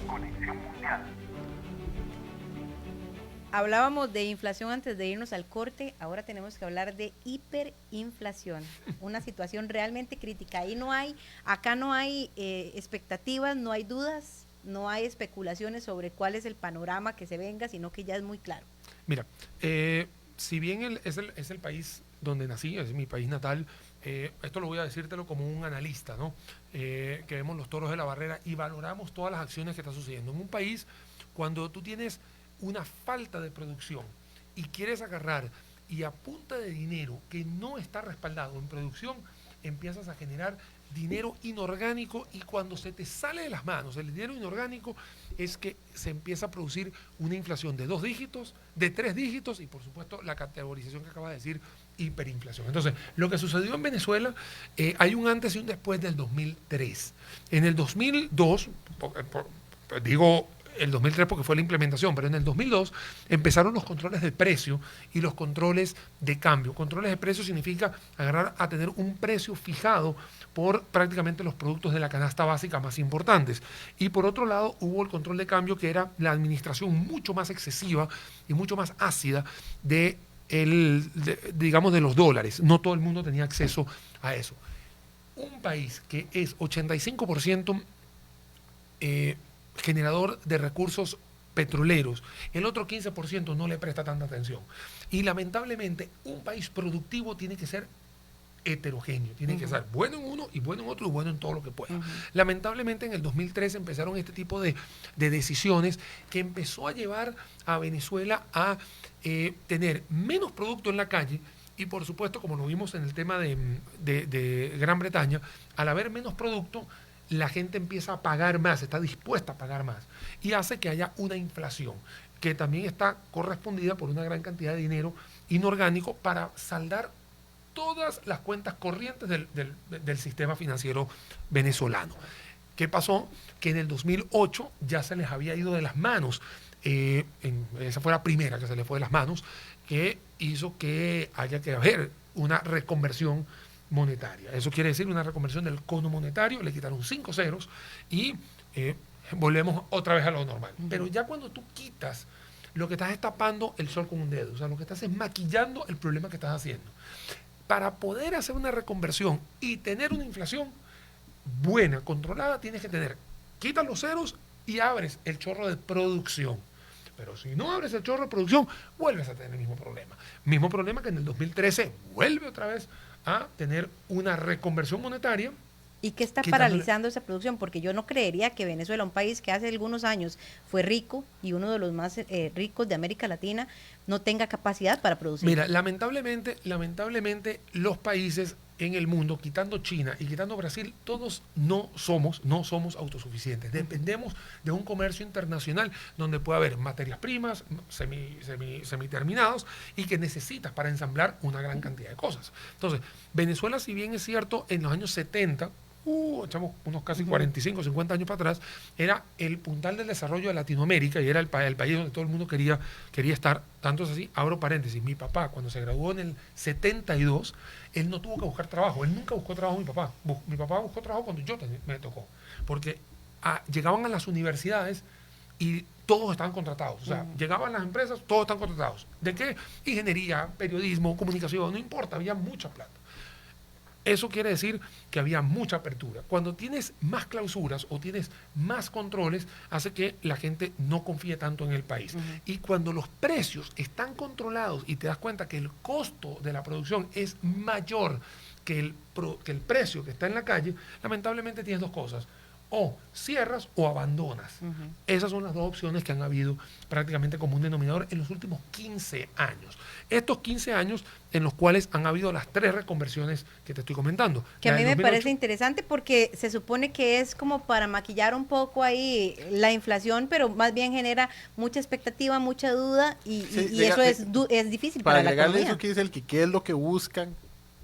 Conexión Mundial. Hablábamos de inflación antes de irnos al corte, ahora tenemos que hablar de hiperinflación, una situación realmente crítica. Acá no hay expectativas, no hay dudas, no hay especulaciones sobre cuál es el panorama que se venga, sino que ya es muy claro. Mira, si bien es el país donde nací, es mi país natal, esto lo voy a decírtelo como un analista, ¿no? Que vemos los toros de la barrera y valoramos todas las acciones que están sucediendo. En un país, cuando tú tienes una falta de producción y quieres agarrar y a punta de dinero que no está respaldado en producción, empiezas a generar dinero inorgánico y cuando se te sale de las manos el dinero inorgánico es que se empieza a producir una inflación de 2 dígitos, de 3 dígitos y por supuesto la categorización que acaba de decir, hiperinflación. Entonces, lo que sucedió en Venezuela, hay un antes y un después del 2003. En el 2002, digo el 2003 porque fue la implementación, pero en el 2002 empezaron los controles de precio y los controles de cambio. Controles de precio significa agarrar a tener un precio fijado por prácticamente los productos de la canasta básica más importantes. Y por otro lado hubo el control de cambio, que era la administración mucho más excesiva y mucho más ácida digamos, de los dólares. No todo el mundo tenía acceso a eso. Un país que es 85% generador de recursos petroleros, el otro 15% no le presta tanta atención. Y lamentablemente un país productivo tiene que ser heterogéneo, tiene que ser bueno en uno y bueno en otro y bueno en todo lo que pueda. Lamentablemente en el 2003 empezaron este tipo de decisiones que empezó a llevar a Venezuela a tener menos producto en la calle y por supuesto, como lo vimos en el tema de Gran Bretaña, al haber menos producto, la gente empieza a pagar más, está dispuesta a pagar más y hace que haya una inflación que también está correspondida por una gran cantidad de dinero inorgánico para saldar todas las cuentas corrientes del sistema financiero venezolano. ¿Qué pasó? Que en el 2008 ya se les había ido de las manos, esa fue la primera que se les fue de las manos, que hizo que haya que haber una reconversión monetaria. Eso quiere decir una reconversión del cono monetario, le quitaron 5 ceros y volvemos otra vez a lo normal. Pero ya cuando tú quitas, lo que estás es tapando el sol con un dedo, o sea, lo que estás es maquillando el problema que estás haciendo. Para poder hacer una reconversión y tener una inflación buena, controlada, tienes que quitas los ceros y abres el chorro de producción. Pero si no abres el chorro de producción, vuelves a tener el mismo problema. Mismo problema que en el 2013 vuelve otra vez a tener una reconversión monetaria. ¿Y qué está paralizando esa producción? Porque yo no creería que Venezuela, un país que hace algunos años fue rico y uno de los más ricos de América Latina, no tenga capacidad para producir. Mira, lamentablemente los países en el mundo, quitando China y quitando Brasil, todos no somos autosuficientes. Dependemos de un comercio internacional donde puede haber materias primas, semiterminados y que necesitas para ensamblar una gran cantidad de cosas. Entonces, Venezuela, si bien es cierto, en los años 70, echamos unos casi 45, 50 años para atrás, era el puntal del desarrollo de Latinoamérica y era el país donde todo el mundo quería estar. Tanto es así, abro paréntesis, mi papá cuando se graduó en el 72, él no tuvo que buscar trabajo, él nunca buscó trabajo, mi papá buscó trabajo cuando me tocó, porque llegaban a las universidades y todos estaban contratados, o sea, llegaban las empresas, todos están contratados. ¿De qué? Ingeniería, periodismo, comunicación, no importa, había mucha plata. Eso quiere decir que había mucha apertura. Cuando tienes más clausuras o tienes más controles, hace que la gente no confíe tanto en el país. Y cuando los precios están controlados y te das cuenta que el costo de la producción es mayor que el precio que está en la calle, lamentablemente tienes dos cosas. O cierras o abandonas. Esas son las dos opciones que han habido prácticamente como un denominador en los últimos 15 años. Estos 15 años en los cuales han habido las 3 reconversiones que te estoy comentando. Que a mí me parece interesante porque se supone que es como para maquillar un poco ahí la inflación, pero más bien genera mucha expectativa, mucha duda y eso es difícil para la economía. Eso que dice el que qué es lo que buscan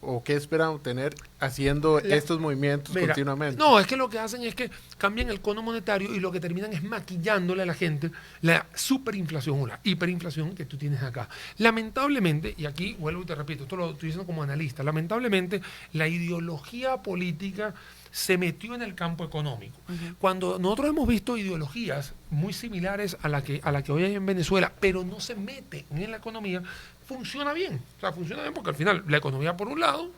o qué esperan obtener haciendo estos movimientos continuamente? No, es que lo que hacen es que cambian el cono monetario y lo que terminan es maquillándole a la gente la superinflación o la hiperinflación que tú tienes acá. Lamentablemente, y aquí vuelvo y te repito, esto lo estoy diciendo como analista, lamentablemente la ideología política se metió en el campo económico. Cuando nosotros hemos visto ideologías muy similares a la que hoy hay en Venezuela, pero no se mete en la economía, funciona bien. O sea, funciona bien porque al final la economía por un lado,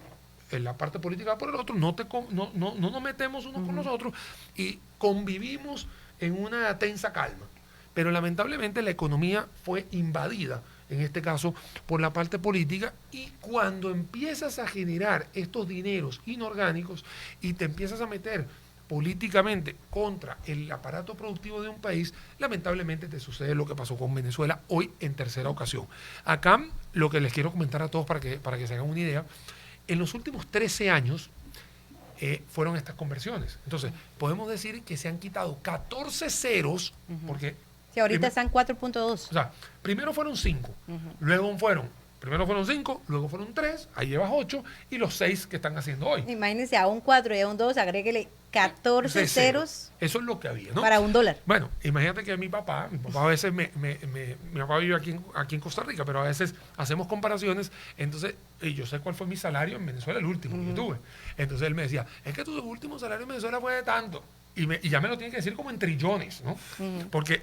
en la parte política por el otro, no nos metemos unos con los otros y convivimos en una tensa calma. Pero lamentablemente la economía fue invadida, en este caso, por la parte política, y cuando empiezas a generar estos dineros inorgánicos y te empiezas a meter políticamente contra el aparato productivo de un país, lamentablemente te sucede lo que pasó con Venezuela hoy en tercera ocasión. Acá lo que les quiero comentar a todos para que se hagan una idea, en los últimos 13 años fueron estas conversiones. Entonces, podemos decir que se han quitado 14 ceros, porque... Sí, ahorita están 4.2. O sea, primero fueron 5, luego fueron 5, luego fueron 3, ahí llevas 8 y los 6 que están haciendo hoy. Imagínense, a un 4 y a un 2, agréguele 14 ceros. Eso es lo que había, ¿no? Para $1. Bueno, imagínate que mi papá a veces mi papá vive aquí en Costa Rica, pero a veces hacemos comparaciones, entonces yo sé cuál fue mi salario en Venezuela, el último que tuve. Entonces él me decía, es que tu último salario en Venezuela fue de tanto. Y ya me lo tiene que decir como en trillones, ¿no? Porque...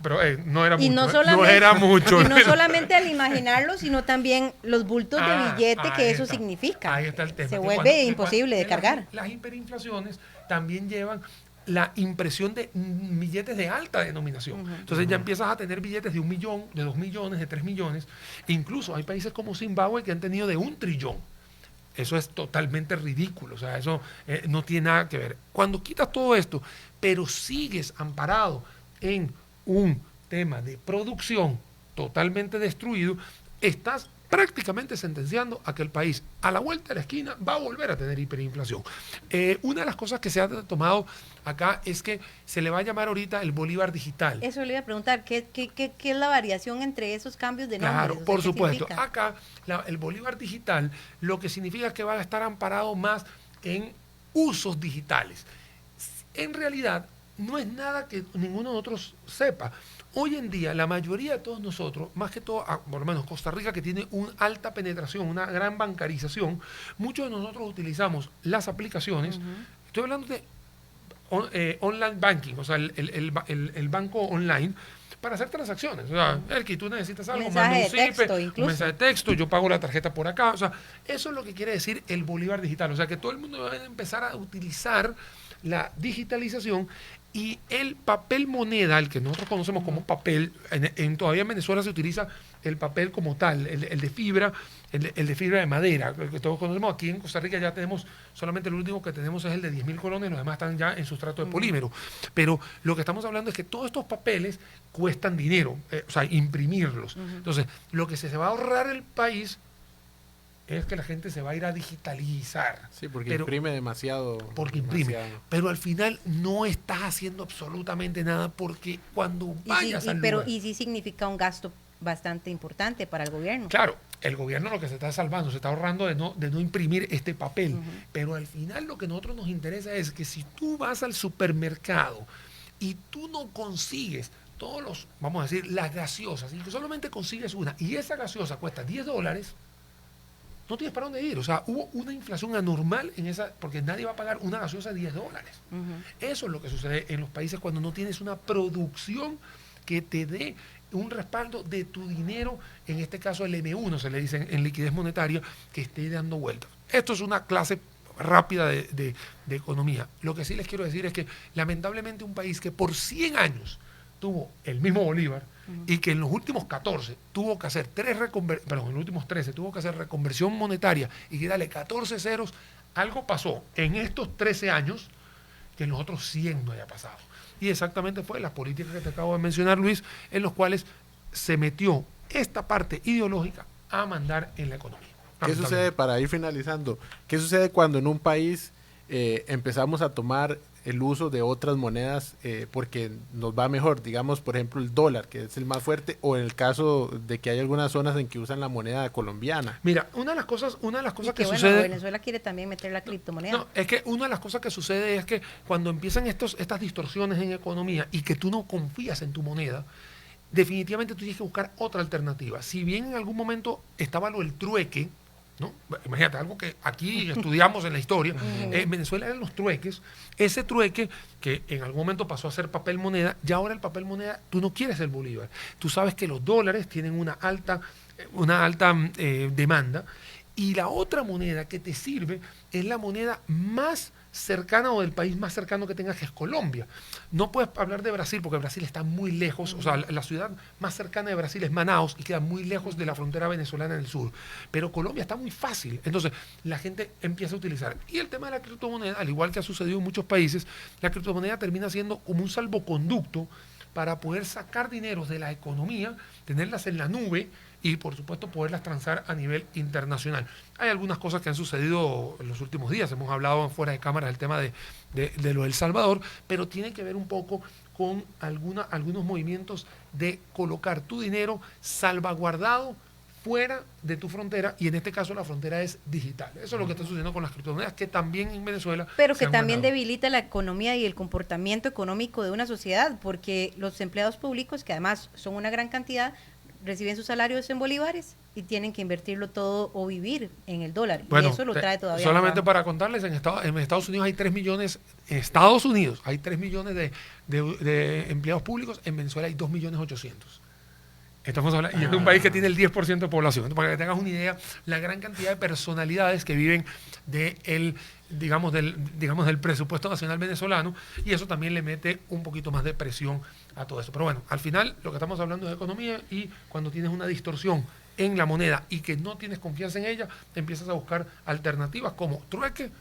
Pero no era mucho. No era mucho. Y no solamente al imaginarlo, sino también los bultos de billete que eso significa. Ahí está el tema. Se vuelve imposible de cargar. Las hiperinflaciones también llevan la impresión de billetes de alta denominación. Entonces ya empiezas a tener billetes de 1 millón, de 2 millones, de 3 millones. Incluso hay países como Zimbabue que han tenido de 1 trillón. Eso es totalmente ridículo. O sea, eso no tiene nada que ver. Cuando quitas todo esto, pero sigues amparado en un tema de producción totalmente destruido, estás prácticamente sentenciando a que el país a la vuelta de la esquina va a volver a tener hiperinflación. Una de las cosas que se ha tomado acá es que se le va a llamar ahorita el bolívar digital. Eso le iba a preguntar, ¿qué es la variación entre esos cambios de nombres? Claro, por supuesto. Acá el bolívar digital lo que significa es que va a estar amparado más en usos digitales. En realidad, no es nada que ninguno de nosotros sepa. Hoy en día, la mayoría de todos nosotros, más que todo, por lo menos Costa Rica, que tiene una alta penetración, una gran bancarización, muchos de nosotros utilizamos las aplicaciones. Estoy hablando de online banking, o sea, el banco online, para hacer transacciones. O sea, el que tú necesitas algo, manda un mensaje de texto, yo pago la tarjeta por acá. O sea, eso es lo que quiere decir el bolívar digital. O sea, que todo el mundo va a empezar a utilizar la digitalización. Y el papel moneda, el que nosotros conocemos como papel, todavía en Venezuela se utiliza el papel como tal, el de fibra, el de fibra de madera, el que todos conocemos. Aquí en Costa Rica ya tenemos, solamente el último que tenemos es el de 10.000 colones, los demás están ya en sustrato de polímero. Pero lo que estamos hablando es que todos estos papeles cuestan dinero, o sea, imprimirlos. Entonces, lo que se va a ahorrar el país es que la gente se va a ir a digitalizar. Sí, porque imprime demasiado. Porque imprime. Pero al final no estás haciendo absolutamente nada porque cuando vayas al lugar... Y sí significa un gasto bastante importante para el gobierno. Claro, el gobierno lo que se está salvando, se está ahorrando de no imprimir este papel. Pero al final lo que a nosotros nos interesa es que si tú vas al supermercado y tú no consigues todos los, vamos a decir, las gaseosas, y que solamente consigues una, y esa gaseosa cuesta $10, no tienes para dónde ir. O sea, hubo una inflación anormal en esa, porque nadie va a pagar una gaseosa de $10. Eso es lo que sucede en los países cuando no tienes una producción que te dé un respaldo de tu dinero, en este caso el M1, se le dice en liquidez monetaria, que esté dando vueltas. Esto es una clase rápida de economía. Lo que sí les quiero decir es que lamentablemente un país que por 100 años tuvo el mismo bolívar, y que en los últimos 14 tuvo que hacer en los últimos 13 tuvo que hacer reconversión monetaria y que darle 14 ceros, algo pasó en estos 13 años que en los otros 100 no haya pasado. Y exactamente fue las políticas que te acabo de mencionar, Luis, en los cuales se metió esta parte ideológica a mandar en la economía. ¿Qué sucede, para ir finalizando, qué sucede cuando en un país empezamos a tomar el uso de otras monedas porque nos va mejor, digamos, por ejemplo, el dólar, que es el más fuerte, o en el caso de que hay algunas zonas en que usan la moneda colombiana? Mira, una de las cosas que bueno, sucede... Venezuela quiere también meter la criptomoneda. No, es que una de las cosas que sucede es que cuando empiezan estas distorsiones en economía y que tú no confías en tu moneda, definitivamente tú tienes que buscar otra alternativa. Si bien en algún momento estaba lo del trueque, ¿no? Imagínate, algo que aquí estudiamos en la historia, en Venezuela eran los trueques, ese trueque que en algún momento pasó a ser papel moneda, ya ahora el papel moneda, tú no quieres el bolívar. Tú sabes que los dólares tienen una alta demanda, y la otra moneda que te sirve es la moneda más cercana o del país más cercano que tengas, que es Colombia. No puedes hablar de Brasil porque Brasil está muy lejos, o sea, la ciudad más cercana de Brasil es Manaus y queda muy lejos de la frontera venezolana en el sur. Pero Colombia está muy fácil, entonces la gente empieza a utilizar. Y el tema de la criptomoneda, al igual que ha sucedido en muchos países, la criptomoneda termina siendo como un salvoconducto para poder sacar dinero de la economía, tenerlas en la nube y por supuesto poderlas transar a nivel internacional. Hay algunas cosas que han sucedido en los últimos días, hemos hablado fuera de cámara del tema de lo de El Salvador, pero tiene que ver un poco con algunos movimientos de colocar tu dinero salvaguardado fuera de tu frontera, y en este caso la frontera es digital. Eso es lo que está sucediendo con las criptomonedas, que también en Venezuela pero que también debilita la economía y el comportamiento económico de una sociedad, porque los empleados públicos, que además son una gran cantidad, reciben sus salarios en bolívares y tienen que invertirlo todo o vivir en el dólar. Bueno, y eso lo trae todavía. Solamente para contarles, en Estados Unidos hay 3 millones, de empleados públicos, en Venezuela hay 2.800.000. Estamos hablando, y es de un país que tiene el 10% de población. Entonces, para que tengas una idea, la gran cantidad de personalidades que viven del presupuesto nacional venezolano, y eso también le mete un poquito más de presión a todo eso. Pero bueno, al final lo que estamos hablando es de economía, y cuando tienes una distorsión en la moneda y que no tienes confianza en ella, empiezas a buscar alternativas como trueque,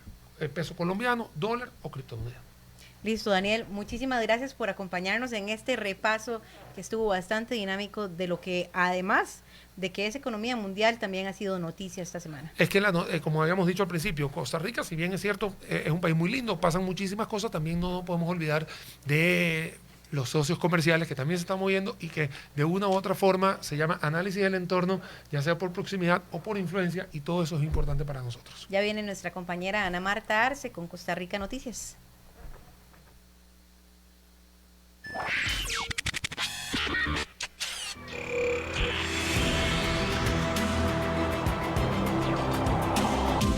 peso colombiano, dólar o criptomoneda. Listo, Daniel, muchísimas gracias por acompañarnos en este repaso que estuvo bastante dinámico de lo que, además de que es economía mundial, también ha sido noticia esta semana. Es que, como habíamos dicho al principio, Costa Rica, si bien es cierto, es un país muy lindo, pasan muchísimas cosas, también no podemos olvidar de los socios comerciales que también se están moviendo y que de una u otra forma se llama análisis del entorno, ya sea por proximidad o por influencia, y todo eso es importante para nosotros. Ya viene nuestra compañera Ana Marta Arce con Costa Rica Noticias.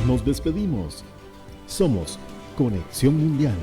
Nos despedimos. Somos Conexión Mundial.